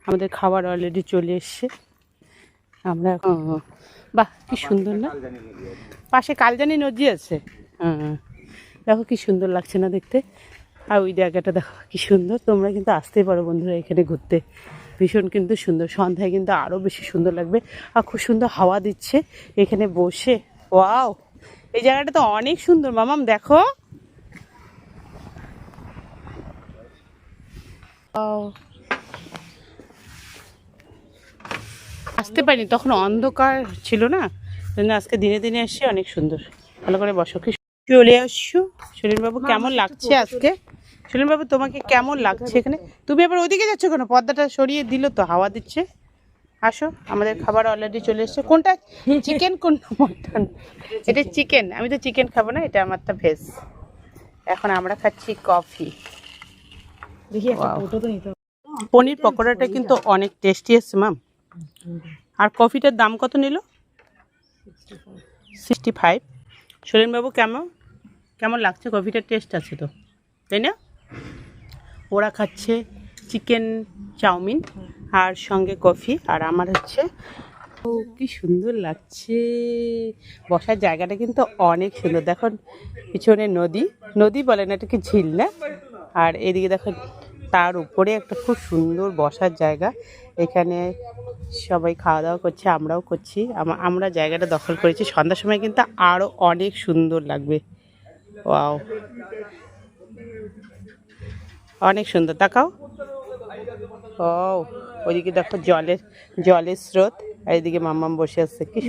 আমাদের খাবার অলরেডি চলে এসছে। আমরা বাহ কি সুন্দর না, পাশে কালজানি নদী আছে। হ্যাঁ দেখো কি সুন্দর লাগছে না দেখতে। আর ওই জায়গাটা দেখো কি সুন্দর। তোমরা কিন্তু আসতেই পারো বন্ধুরা এখানে ঘুরতে, ভীষণ কিন্তু সুন্দর। সন্ধ্যায় কিন্তু আরও বেশি সুন্দর লাগবে। আর খুব সুন্দর হাওয়া দিচ্ছে এখানে বসে। ওয়াও, এই জায়গাটা তো অনেক সুন্দর মামাম, দেখো। আসতে পারিনি তখন, অন্ধকার ছিল না, আজকে দিনে দিনে এসে অনেক সুন্দর। ভালো করে বসো। কি চলে আসছো সেলিমবাবু, কেমন লাগছে আজকে? সেলিমবাবু তোমাকে কেমন লাগছে এখানে? তুমি আবার ওইদিকে যাচ্ছ কেন? পর্দাটা সরিয়ে দিল তো, হাওয়া দিচ্ছে। আসো, আমাদের খাবার অলরেডি চলে এসছে। কোনটা চিকেন কোনটা মটন? এটা চিকেন, আমি তো চিকেন খাবো না, এটা আমারটা ভেজ। এখন আমরা খাচ্ছি কফি। পনির পকোড়াটা কিন্তু অনেক টেস্টি এসছে ম্যাম। আর কফিটার দাম কত নিল? 65। সেলিমবাবু কেমন কেমন লাগছে? কফিটার টেস্ট আছে তো, তাই না? ওরা খাচ্ছে চিকেন চাউমিন আর সঙ্গে কফি, আর আমার হচ্ছে। ও কি সুন্দর লাগছে। বসার জায়গাটা কিন্তু অনেক সুন্দর। দেখুন পিছনে নদী, নদী বলে না, এটা কি ঝিল না? আর এদিকে দেখুন তার উপরে একটা খুব সুন্দর বসার জায়গা। এখানে সবাই খাওয়া দাওয়া করছে, আমরাও করছি। আমরা জায়গাটা দখল করেছি। সন্ধ্যার সময় কিন্তু আরও অনেক সুন্দর লাগবে। ওয়াও, অনেক সুন্দর। তাকাও। ও ওইদিকে দেখো জলের স্রোত, আর এদিকে মাম্মাম বসে আছে। কি